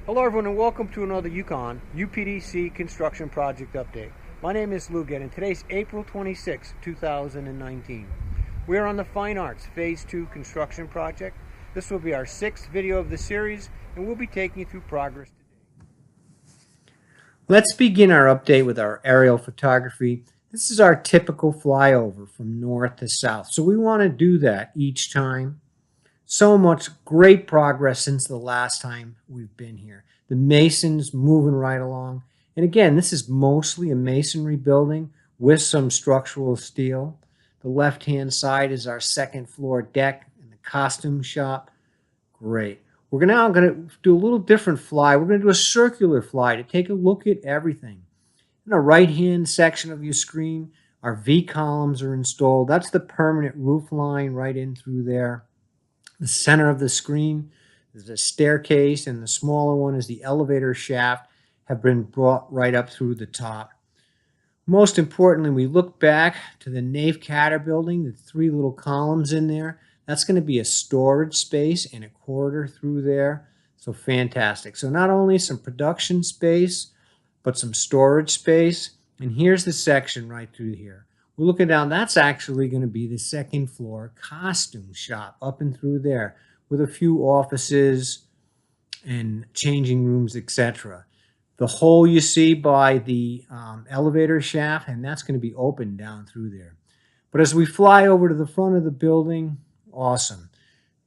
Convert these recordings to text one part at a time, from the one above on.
Hello everyone and welcome to another UConn UPDC construction project update. My name is Luget and today's April 26, 2019. We are on the Fine Arts Phase 2 construction project. This will be our 6th video of the series and we'll be taking you through progress today. Let's begin our update with our aerial photography. This is our typical flyover from north to south. So we want to do that each time. So much great progress since the last time we've been here. The mason's moving right along. And again, this is mostly a masonry building with some structural steel. The left-hand side is our second floor deck and the costume shop. Great. We're now going to do a little different fly. We're going to do a circular fly to take a look at everything. In the right-hand section of your screen, our V columns are installed. That's the permanent roof line right in through there. The center of the screen is a staircase, and the smaller one is the elevator shaft, have been brought right up through the top. Most importantly, we look back to the nave cadder building, the 3 little columns in there. That's going to be a storage space and a corridor through there. So fantastic. So not only some production space, but some storage space. And here's the section right through here. We're looking down, that's actually going to be the second floor costume shop up and through there with a few offices and changing rooms, etc. The hole you see by the elevator shaft, and that's going to be open down through there. But as we fly over to the front of the building, awesome.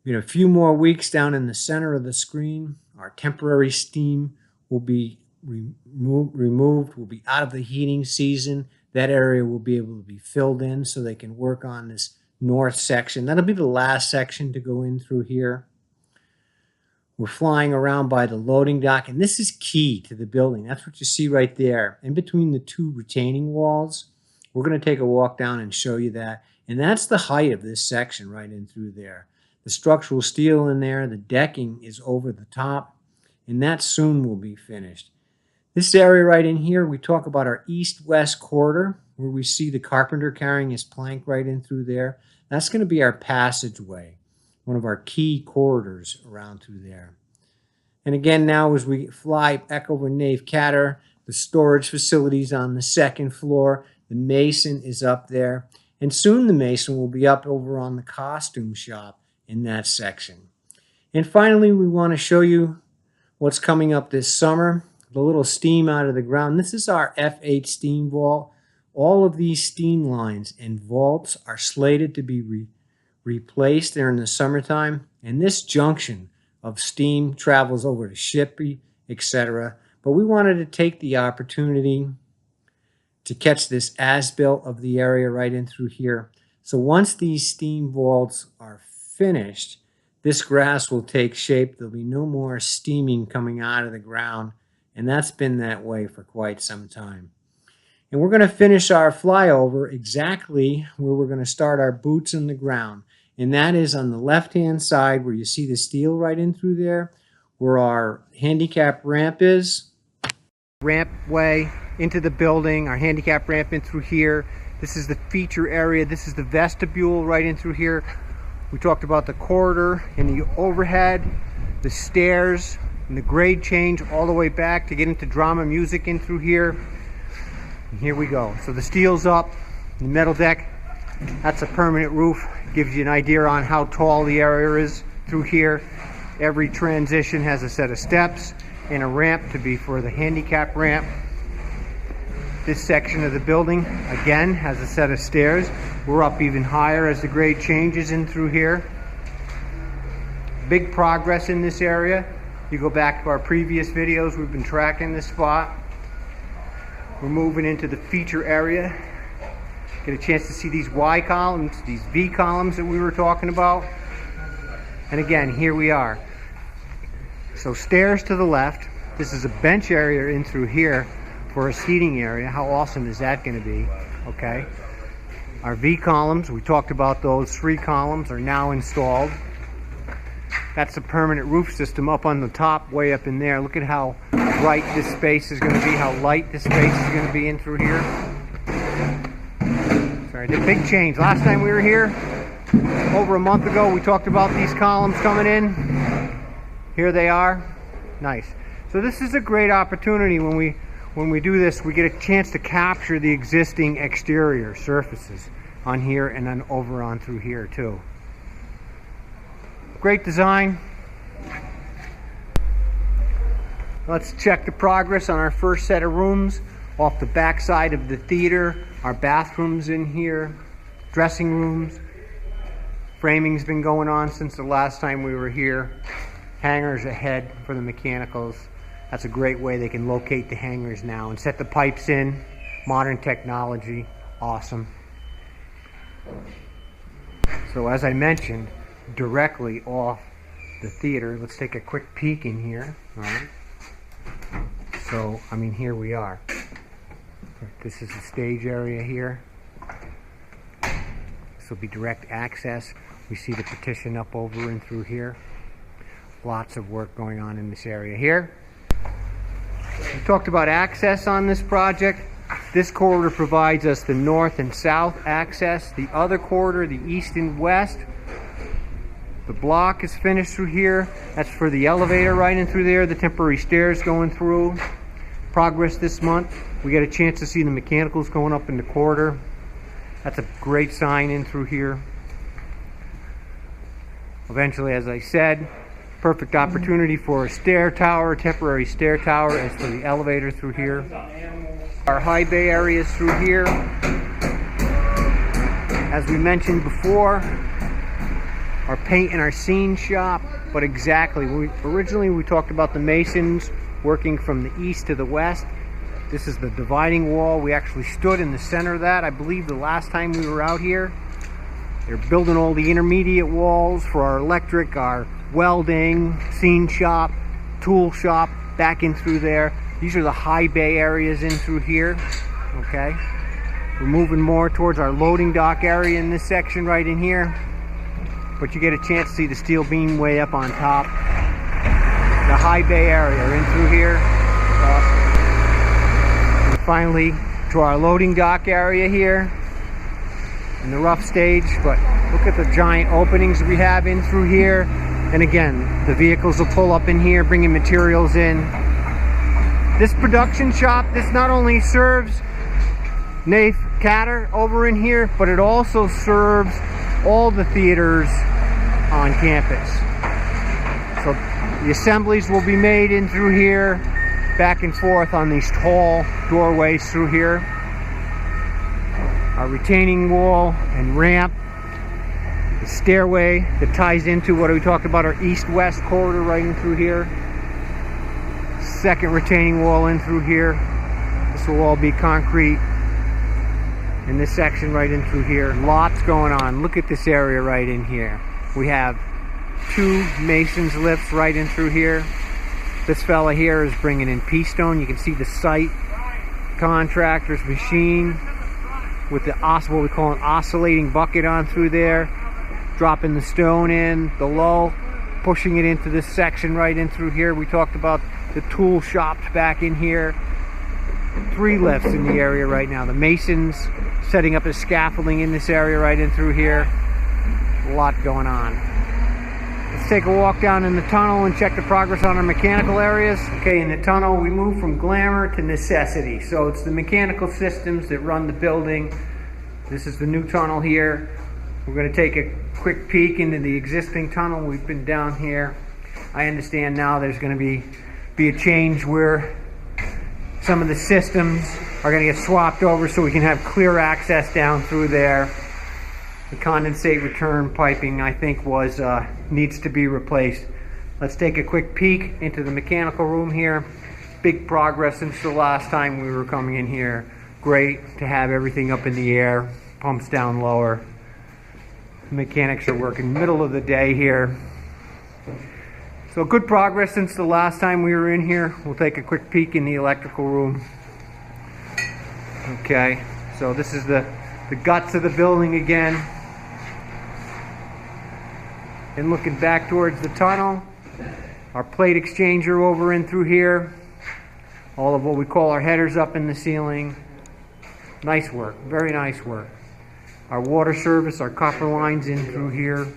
A few more weeks down in the center of the screen, our temporary steam will be removed, will be out of the heating season. That area will be able to be filled in so they can work on this north section. That'll be the last section to go in through here. We're flying around by the loading dock, and this is key to the building. That's what you see right there. In between the 2 retaining walls, we're going to take a walk down and show you that. And that's the height of this section right in through there. The structural steel in there, the decking is over the top, and that soon will be finished. This area right in here, we talk about our east-west corridor, where we see the carpenter carrying his plank right in through there. That's going to be our passageway, one of our key corridors around through there. And again, now as we fly back over nave cadder, the storage facilities on the second floor, the mason is up there, and soon the mason will be up over on the costume shop in that section. And finally, we want to show you what's coming up this summer. The little steam out of the ground. This is our F8 steam vault. All of these steam lines and vaults are slated to be replaced there in the summertime. And this junction of steam travels over to Shippey, etc. But we wanted to take the opportunity to catch this as-built of the area right in through here. So once these steam vaults are finished, this grass will take shape. There'll be no more steaming coming out of the ground. And that's been that way for quite some time. And we're going to finish our flyover exactly where we're going to start our boots in the ground. And that is on the left-hand side where you see the steel right in through there, where our handicap ramp is. Ramp way into the building, our handicap ramp in through here. This is the feature area. This is the vestibule right in through here. We talked about the corridor and the overhead, the stairs, and the grade change all the way back to get into drama music in through here. And here we go. So the steel's up, the metal deck, that's a permanent roof. Gives you an idea on how tall the area is through here. Every transition has a set of steps and a ramp to be for the handicap ramp. This section of the building, again, has a set of stairs. We're up even higher as the grade changes in through here. Big progress in this area. You go back to our previous videos, we've been tracking this spot. We're moving into the feature area. Get a chance to see these Y columns, these V columns that we were talking about. And again, here we are. So stairs to the left. This is a bench area in through here for a seating area. How awesome is that going to be? Okay. Our V columns, we talked about those 3 columns are now installed. That's a permanent roof system up on the top, way up in there. Look at how bright this space is going to be, how light this space is going to be in through here. Sorry, the big change. Last time we were here, over a month ago, we talked about these columns coming in. Here they are. Nice. So this is a great opportunity when we do this. We get a chance to capture the existing exterior surfaces on here and then over on through here too. Great design. Let's check the progress on our first set of rooms. Off the back side of the theater, our bathrooms in here, dressing rooms. Framing's been going on since the last time we were here. Hangers ahead for the mechanicals. That's a great way they can locate the hangers now and set the pipes in. Modern technology, awesome. So as I mentioned, directly off the theater, let's take a quick peek in here. All right. So, I mean, here we are. This is the stage area here. This will be direct access. We see the partition up over and through here. Lots of work going on in this area here. We talked about access on this project. This corridor provides us the north and south access. The other corridor, the east and west. The block is finished through here. That's for the elevator right in through there. The temporary stairs going through. Progress this month. We get a chance to see the mechanicals going up in the corridor. That's a great sign in through here. Eventually, as I said, perfect opportunity for a stair tower, temporary stair tower, as for the elevator through here. Our high bay areas through here. As we mentioned before, our paint and our scene shop, but exactly, originally we talked about the masons working from the east to the west. This is the dividing wall. We actually stood in the center of that, I believe, the last time we were out here. They're building all the intermediate walls for our electric, our welding, scene shop, tool shop, back in through there. These are the high bay areas in through here, okay? We're moving more towards our loading dock area in this section right in here. But you get a chance to see the steel beam way up on top. The high bay area in through here. And finally to our loading dock area here in the rough stage. But look at the giant openings we have in through here. And again, the vehicles will pull up in here, bringing materials in. This production shop, this not only serves Nath Catter over in here, but it also serves all the theaters on campus. So the assemblies will be made in through here, back and forth on these tall doorways through here. Our retaining wall and ramp, the stairway that ties into what we talked about, our east-west corridor right in through here. Second retaining wall in through here. This will all be concrete. In this section right in through here, lots going on. Look at this area right in here. We have 2 masons lifts right in through here. This fella here is bringing in pea stone. You can see the site contractor's machine with the what we call an oscillating bucket on through there, dropping the stone in, the lull, pushing it into this section right in through here. We talked about the tool shops back in here. 3 lifts in the area right now. The masons setting up the scaffolding in this area right in through here. A lot going on. Let's take a walk down in the tunnel and check the progress on our mechanical areas. Okay, in the tunnel we move from glamour to necessity. So it's the mechanical systems that run the building. This is the new tunnel here. We're going to take a quick peek into the existing tunnel. We've been down here. I understand now there's going to be a change where some of the systems are going to get swapped over so we can have clear access down through there. The condensate return piping, I think, needs to be replaced. Let's take a quick peek into the mechanical room here. Big progress since the last time we were coming in here. Great to have everything up in the air, pumps down lower. The mechanics are working middle of the day here. So good progress since the last time we were in here. We'll take a quick peek in the electrical room. Okay, so this is the guts of the building again. And looking back towards the tunnel, our plate exchanger over in through here. All of what we call our headers up in the ceiling. Nice work, very nice work. Our water service, our copper lines in through here.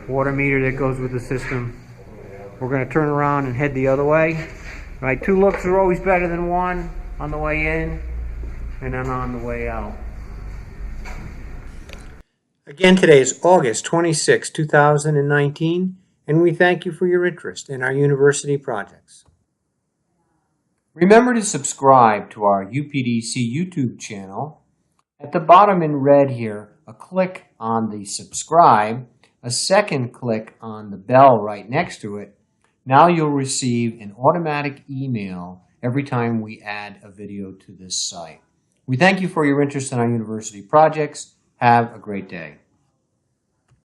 Water meter that goes with the system. We're going to turn around and head the other way. Right, 2 looks are always better than 1 on the way in and then on the way out. Again, today is August 26, 2019, and we thank you for your interest in our university projects. Remember to subscribe to our UPDC YouTube channel. At the bottom in red here, a click on the subscribe, a second click on the bell right next to it. Now you'll receive an automatic email every time we add a video to this site. We thank you for your interest in our university projects. Have a great day.